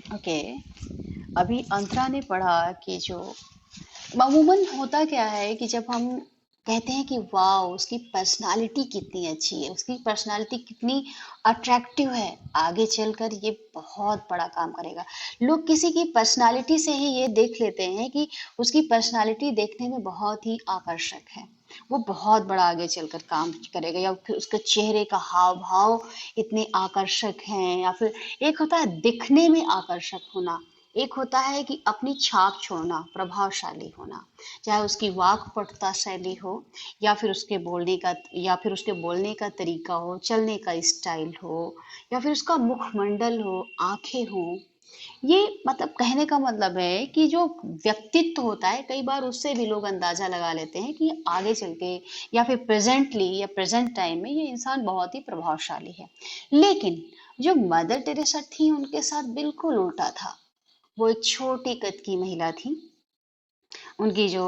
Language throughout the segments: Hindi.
ओके। अभी अंतरा ने पढ़ा कि जो अमूमन होता क्या है कि जब हम कहते हैं कि वाह उसकी पर्सनालिटी कितनी अच्छी है, उसकी पर्सनालिटी कितनी अट्रैक्टिव है, आगे चलकर ये बहुत बड़ा काम करेगा। लोग किसी की पर्सनालिटी से ही ये देख लेते हैं कि उसकी पर्सनालिटी देखने में बहुत ही आकर्षक है, वो बहुत बड़ा आगे चलकर काम करेगा, या फिर उसके चेहरे का हाव भाव इतने आकर्षक हैं, या फिर एक होता है दिखने में आकर्षक होना, एक होता है कि अपनी छाप छोड़ना, प्रभावशाली होना, चाहे उसकी वाक्पटुता शैली हो, या फिर उसके बोलने का, या फिर उसके बोलने का तरीका हो, चलने का स्टाइल हो, या फिर उसका मुखमंडल हो, आंखें हो। ये मतलब कहने का मतलब है कि जो व्यक्तित्व होता है, कई बार उससे भी लोग अंदाजा लगा लेते हैं कि आगे चल के या फिर प्रेजेंटली या प्रेजेंट टाइम में ये इंसान बहुत ही प्रभावशाली है। लेकिन जो मदर टेरेसा थी उनके साथ बिल्कुल उल्टा था। वो एक छोटी कद की महिला थी। उनकी जो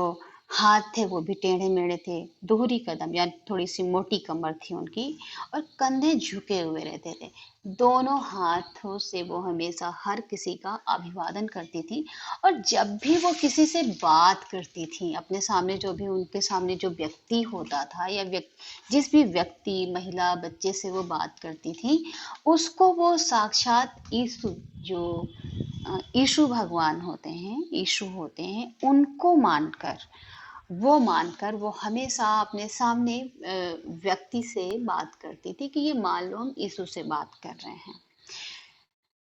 हाथ थे वो भी टेढ़े मेढ़े थे, दोहरी कदम या थोड़ी सी मोटी कमर थी उनकी, और कंधे झुके हुए रहते थे। दोनों हाथों से वो हमेशा हर किसी का अभिवादन करती थी, और जब भी वो किसी से बात करती थी, अपने सामने जो भी उनके सामने जो व्यक्ति होता था, या जिस भी व्यक्ति, महिला, बच्चे से वो बात करती थी, उसको वो साक्षात यीशु, जो यीशु भगवान होते हैं, यीशु होते हैं, उनको मानकर वो हमेशा अपने सामने व्यक्ति से बात करती थी कि ये मान लो हम यीशु से बात कर रहे हैं।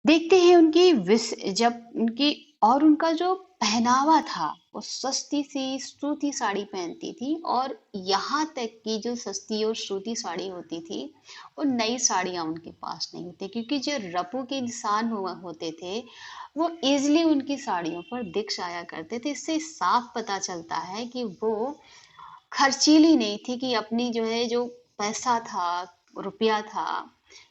देखते हैं उनकी जब उनकी, और उनका जो पहनावा था, वो सस्ती सी सूती साड़ी पहनती थी, और यहाँ तक कि जो सस्ती और सूती साड़ी होती थी, वो नई साड़ियाँ उनके पास नहीं होती, क्योंकि जो रपू के निशान हुआ होते थे वो इजिली उनकी साड़ियों पर दिख जाया करते थे। इससे साफ पता चलता है कि वो खर्चीली नहीं थी, कि अपनी जो है जो पैसा था, रुपया था,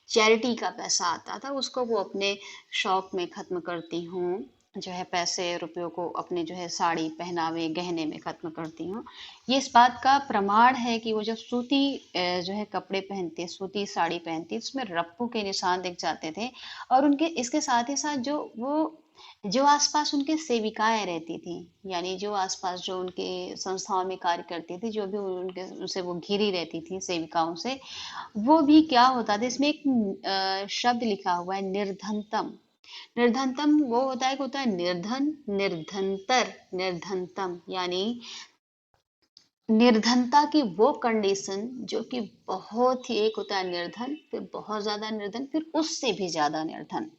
चैरिटी का पैसा आता था, उसको वो अपने शौक में खत्म करती हूँ, जो है पैसे रुपयों को अपने जो है साड़ी पहनावे गहने में खत्म करती हूँ। ये इस बात का प्रमाण है कि वो जो सूती जो है कपड़े पहनती, सूती साड़ी पहनती, उसमें रप्पू के निशान दिख जाते थे। और उनके इसके साथ ही साथ जो आसपास उनके सेविकाएं रहती थी, यानी जो आसपास जो उनके संस्थाओं में कार्य करती थी, जो भी उनके उनसे वो घिरी रहती थी सेविकाओं से, वो भी क्या होता था, इसमें एक शब्द लिखा हुआ है, निर्धनतम। निर्धनतम वो होता है कि होता है निर्धन, निर्धनतर, निर्धनतम, यानी निर्धनता की वो कंडीशन जो कि बहुत ही, एक होता है निर्धन, फिर बहुत ज्यादा निर्धन, फिर उससे भी ज्यादा निर्धन,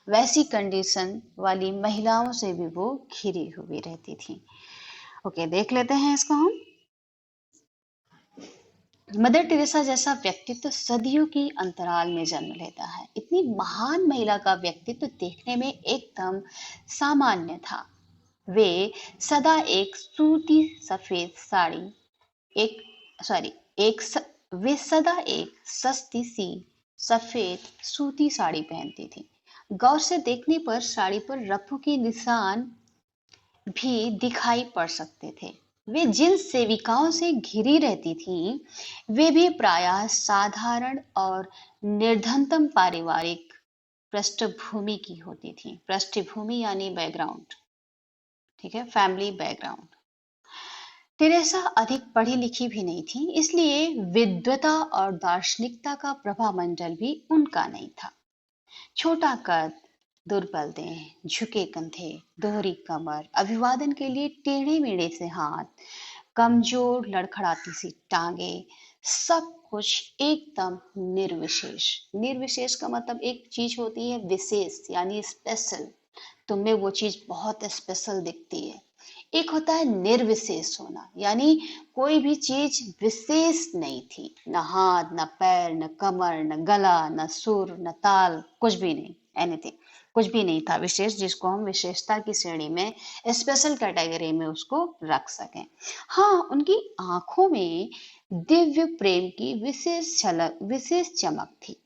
वैसी कंडीशन वाली महिलाओं से भी वो घिरी हुई रहती थी। ओके, देख लेते हैं इसको हम। मदर टेरेसा जैसा व्यक्तित्व सदियों की अंतराल में जन्म लेता है। इतनी महान महिला का व्यक्तित्व देखने में एकदम सामान्य था। वे सदा एक सूती सफेद साड़ी, एक सॉरी एक स, वे सदा एक सस्ती सी सफेद सूती साड़ी पहनती थी। गौर से देखने पर साड़ी पर रफू के निशान भी दिखाई पड़ सकते थे। वे जिन सेविकाओं से घिरी रहती थीं, वे भी प्रायः साधारण और निर्धनतम पारिवारिक पृष्ठभूमि की होती थी। पृष्ठभूमि यानी बैकग्राउंड, ठीक है, फैमिली बैकग्राउंड। टेरेसा अधिक पढ़ी लिखी भी नहीं थी, इसलिए विद्वता और दार्शनिकता का प्रभामंडल भी उनका नहीं था। छोटा कद, दुर्बल देह, झुके कंधे, दोहरी कमर, अभिवादन के लिए टेढ़े मेढ़े से हाथ, कमजोर लड़खड़ाती सी टांगे, सब कुछ एकदम निर्विशेष। निर्विशेष का मतलब एक चीज होती है विशेष, यानी स्पेशल, तुम्हें वो चीज बहुत स्पेशल दिखती है। एक होता है निर्विशेष होना, यानी कोई भी चीज विशेष नहीं थी, न हाथ, न पैर, न कमर, न गला, न सुर, न ताल, कुछ भी नहीं, एनीथिंग, कुछ भी नहीं था विशेष, जिसको हम विशेषता की श्रेणी में, स्पेशल कैटेगरी में उसको रख सकें। हाँ, उनकी आंखों में दिव्य प्रेम की विशेष झलक, विशेष चमक थी।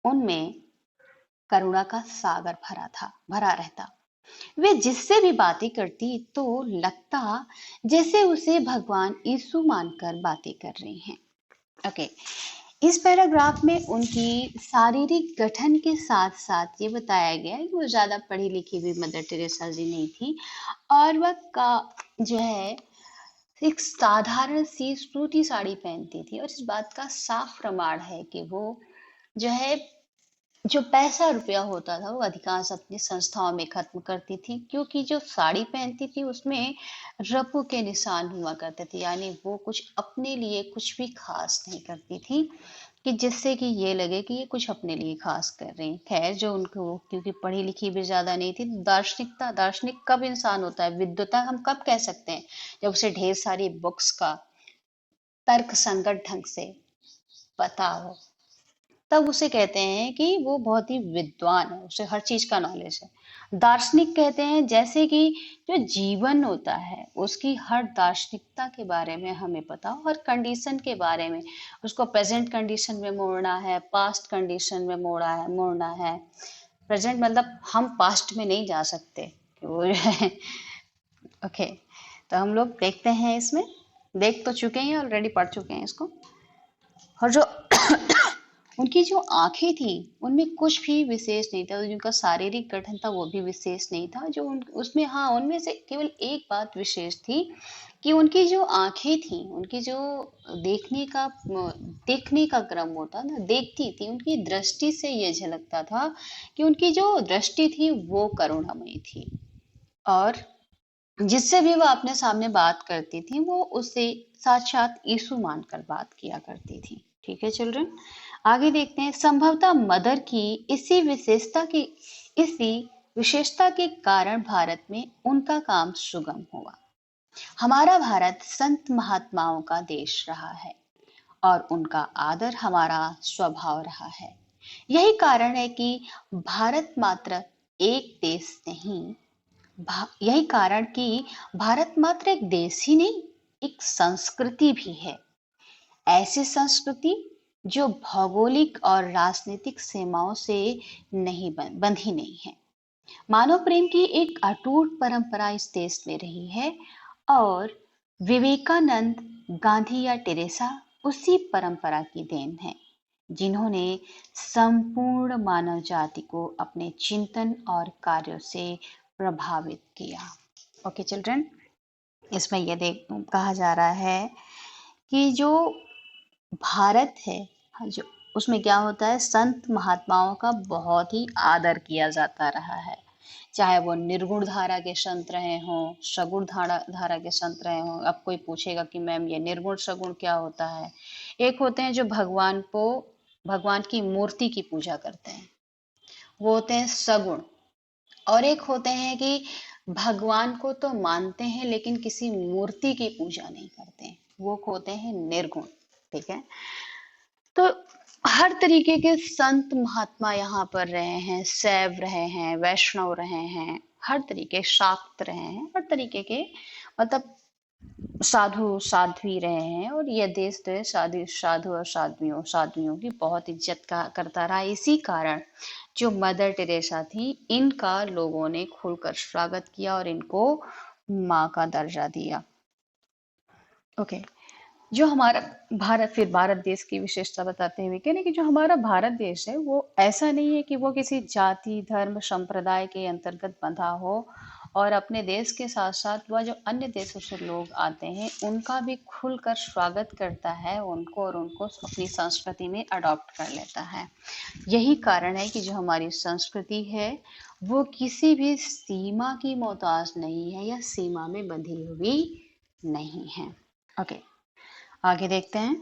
उनमें करुणा का सागर भरा रहता। वे जिससे भी बातें करती तो लगता जैसे उसे भगवान यीशु मानकर बातें कर रही हैं। ओके, इस पैराग्राफ में उनकी शारीरिक गठन के साथ साथ ये बताया गया है कि वो ज्यादा पढ़ी लिखी भी मदर टेरेसा जी नहीं थी, और वह का जो है एक साधारण सी सूती साड़ी पहनती थी। और इस बात का साफ प्रमाण है कि वो जो है जो पैसा रुपया होता था वो अधिकांश अपनी संस्थाओं में खत्म करती थी, क्योंकि जो साड़ी पहनती थी उसमें रपू के निशान हुआ करते थे, यानी वो कुछ अपने लिए कुछ भी खास नहीं करती थी कि जिससे कि ये लगे कि ये कुछ अपने लिए खास कर रही हैं। खैर, जो उनको क्योंकि पढ़ी लिखी भी ज्यादा नहीं थी, दार्शनिक कब इंसान होता है, विद्वता हम कब कह सकते हैं, जब उसे ढेर सारी बुक्स का तर्क संगत ढंग से पता हो, तब उसे कहते हैं कि वो बहुत ही विद्वान है, उसे हर चीज का नॉलेज है। दार्शनिक कहते हैं जैसे कि जो जीवन होता है उसकी हर दार्शनिकता के बारे में हमें पता हो, हर कंडीशन के बारे में, उसको प्रेजेंट कंडीशन में मोड़ना है, पास्ट कंडीशन में मोड़ना है। प्रेजेंट मतलब हम पास्ट में नहीं जा सकते कि वो जो है ओके। तो हम लोग देखते हैं, इसमें देख तो चुके हैं, ऑलरेडी पढ़ चुके हैं इसको। और जो उनकी जो आंखें थी उनमें कुछ भी विशेष नहीं था, जिनका शारीरिक गठन था वो भी विशेष नहीं था। जो उसमें, हाँ, उनमें से केवल एक बात विशेष थी कि उनकी जो आंखें थी, उनकी जो देखने का क्रम होता ना, देखती थी, उनकी दृष्टि से ये झलकता था कि उनकी जो दृष्टि थी वो करुणामयी थी, और जिससे भी वो अपने सामने बात करती थी वो उसे साक्षात यीशु मानकर बात किया करती थी। ठीक है चिल्ड्रन, आगे देखते हैं। संभवतः मदर की इसी विशेषता के कारण भारत में उनका काम सुगम हुआ। हमारा भारत संत महात्माओं का देश रहा है और उनका आदर हमारा स्वभाव रहा है। यही कारण है कि भारत मात्र एक देश नहीं, यही कारण कि भारत मात्र एक देश ही नहीं, एक संस्कृति भी है। ऐसी संस्कृति जो भौगोलिक और राजनीतिक सीमाओं से नहीं बंधी नहीं है। मानव प्रेम की एक अटूट परंपरा इस देश में रही है, और विवेकानंद, गांधी या टेरेसा उसी परंपरा की देन है, जिन्होंने संपूर्ण मानव जाति को अपने चिंतन और कार्यों से प्रभावित किया। ओके चिल्ड्रन, इसमें यह देख कहा जा रहा है कि जो भारत है, जो उसमें क्या होता है, संत महात्माओं का बहुत ही आदर किया जाता रहा है। चाहे वो निर्गुण धारा के संत रहे हों, सगुण धारा के संत रहे हों। अब कोई पूछेगा कि मैम ये निर्गुण सगुण क्या होता है? एक होते हैं जो भगवान की मूर्ति की पूजा करते हैं, वो होते हैं सगुण। और एक होते हैं कि भगवान को तो मानते हैं लेकिन किसी मूर्ति की पूजा नहीं करते, वो होते हैं निर्गुण। ठीक है, तो हर तरीके के संत महात्मा यहाँ पर रहे हैं, शैव रहे हैं, वैष्णव रहे हैं, हर तरीके शाक्त रहे हैं, हर तरीके के मतलब साधु साध्वी रहे हैं। और यह देश जो है साधु और साध्वियों की बहुत इज्जत करता रहा। इसी कारण जो मदर टेरेसा थी, इनका लोगों ने खुलकर स्वागत किया और इनको माँ का दर्जा दिया। ओके, जो हमारा भारत, फिर भारत देश की विशेषता बताते हुए कहने कि जो हमारा भारत देश है वो ऐसा नहीं है कि वो किसी जाति धर्म संप्रदाय के अंतर्गत बंधा हो, और अपने देश के साथ साथ वह जो अन्य देशों से लोग आते हैं उनका भी खुलकर स्वागत करता है, उनको और उनको अपनी संस्कृति में अडॉप्ट कर लेता है। यही कारण है कि जो हमारी संस्कृति है वो किसी भी सीमा की मोहताज नहीं है या सीमा में बंधी हुई नहीं है। ओके, आगे देखते हैं।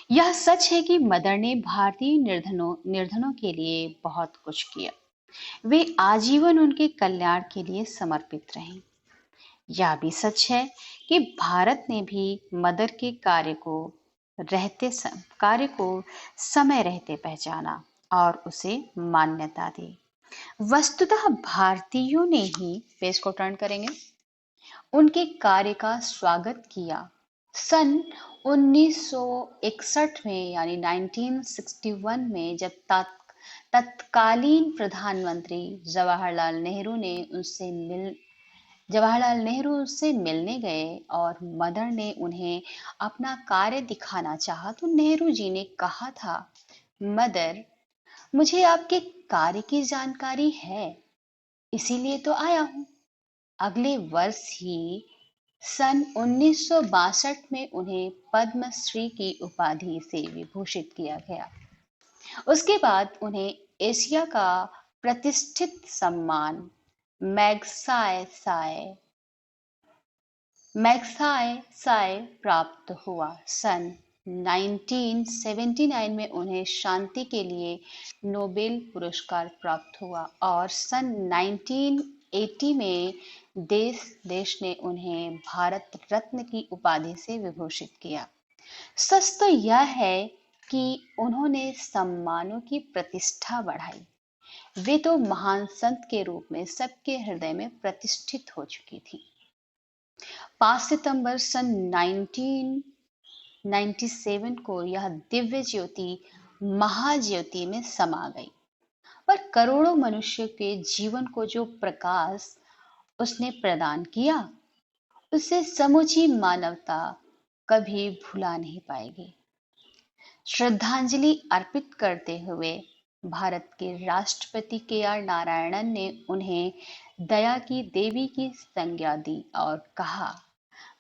यह सच है कि मदर ने भारतीय निर्धनों के लिए बहुत कुछ किया। वे आजीवन उनके कल्याण के लिए समर्पित रहीं। यह भी सच है कि भारत ने भी मदर के कार्य को समय रहते पहचाना और उसे मान्यता दी। वस्तुतः भारतीयों ने ही, पेज को टर्न करेंगे, उनके कार्य का स्वागत किया। सन 1961 में यानी 1961 में जब तत्कालीन प्रधानमंत्री जवाहरलाल नेहरू ने उनसे जवाहरलाल नेहरू से मिलने गए और मदर ने उन्हें अपना कार्य दिखाना चाहा तो नेहरू जी ने कहा था, मदर, मुझे आपके कार्य की जानकारी है, इसीलिए तो आया हूं। अगले वर्ष ही सन 1962 में उन्हें पद्मश्री की उपाधि से विभूषित किया गया। उसके बाद उन्हें एशिया का प्रतिष्ठित सम्मान मैग्साय प्राप्त हुआ। सन 1979 में उन्हें शांति के लिए नोबेल पुरस्कार प्राप्त हुआ और सन 1980 में देश ने उन्हें भारत रत्न की उपाधि से विभूषित किया। सच तो यह है कि उन्होंने सम्मानों की प्रतिष्ठा बढ़ाई। वे तो महान संत के रूप में सबके हृदय में प्रतिष्ठित हो चुकी थी। 5 सितंबर सन 1997 को यह दिव्य ज्योति महाज्योति में समा गई, पर करोड़ों मनुष्यों के जीवन को जो प्रकाश उसने प्रदान किया, उसे समूची मानवता कभी भुला नहीं पाएगी। श्रद्धांजलि अर्पित करते हुए भारत के राष्ट्रपति के.आर. नारायणन ने उन्हें दया की देवी की संज्ञा दी और कहा,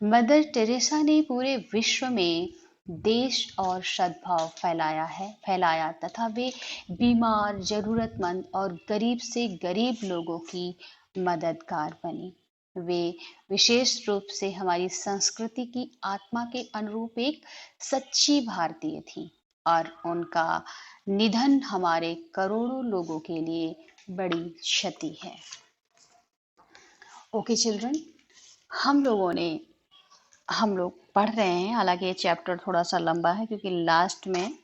मदर टेरेसा ने पूरे विश्व में देश और सद्भाव फैलाया तथा वे बीमार, जरूरतमंद और गरीब से गरीब लोगों की मददगार बनी। वे विशेष रूप से हमारी संस्कृति की आत्मा के अनुरूप एक सच्ची भारतीय थी और उनका निधन हमारे करोड़ों लोगों के लिए बड़ी क्षति है। ओके चिल्ड्रन, हम लोग पढ़ रहे हैं, हालांकि ये चैप्टर थोड़ा सा लंबा है क्योंकि लास्ट में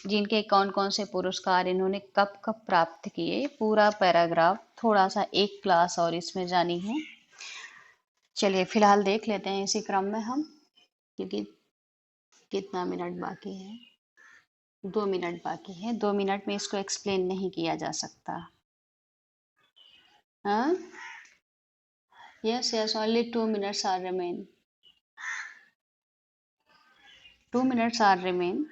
जिनके कौन कौन से पुरस्कार इन्होंने कब कब प्राप्त किए, पूरा पैराग्राफ थोड़ा सा एक क्लास और इसमें जानी है। चलिए फिलहाल देख लेते हैं इसी क्रम में हम, क्योंकि कितना मिनट बाकी है, 2 मिनट बाकी है। 2 मिनट में इसको एक्सप्लेन नहीं किया जा सकता। हाँ, yes, only 2 minutes are remain. 2 minutes are remain.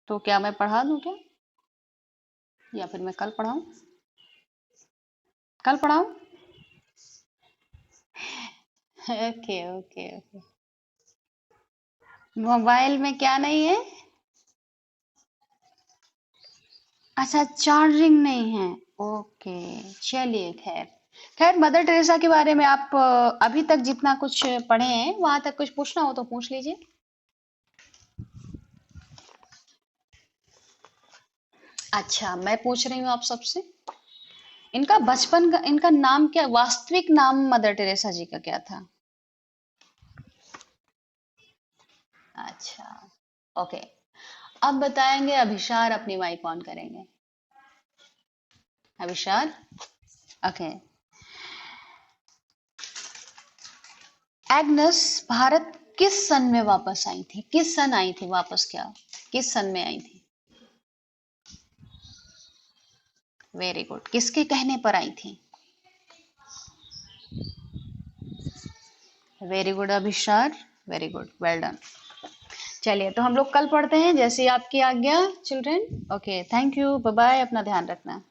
तो क्या मैं पढ़ा दूं क्या, या फिर मैं कल पढ़ाऊं? कल पढ़ाऊं? Okay okay okay. मोबाइल में क्या नहीं है? अच्छा, चार्जिंग नहीं है। ओके, चलिए खैर मदर टेरेसा के बारे में आप अभी तक जितना कुछ पढ़े हैं वहां तक कुछ पूछना हो तो पूछ लीजिए। अच्छा, मैं पूछ रही हूँ आप सबसे, इनका बचपन का, इनका नाम क्या, वास्तविक नाम मदर टेरेसा जी का क्या था? अच्छा, ओके। अब बताएंगे अभिशार अपनी माइक ऑन करेंगे। अभिशार, ओके। एग्नेस भारत किस सन में वापस आई थी? किस सन आई थी वापस, क्या किस सन में आई थी? Very good. किसके कहने पर आई थी? Very good Abhishar, very good, well done. चलिए तो हम लोग कल पढ़ते हैं जैसे आपकी आज्ञा children. Okay, thank you, bye bye, अपना ध्यान रखना।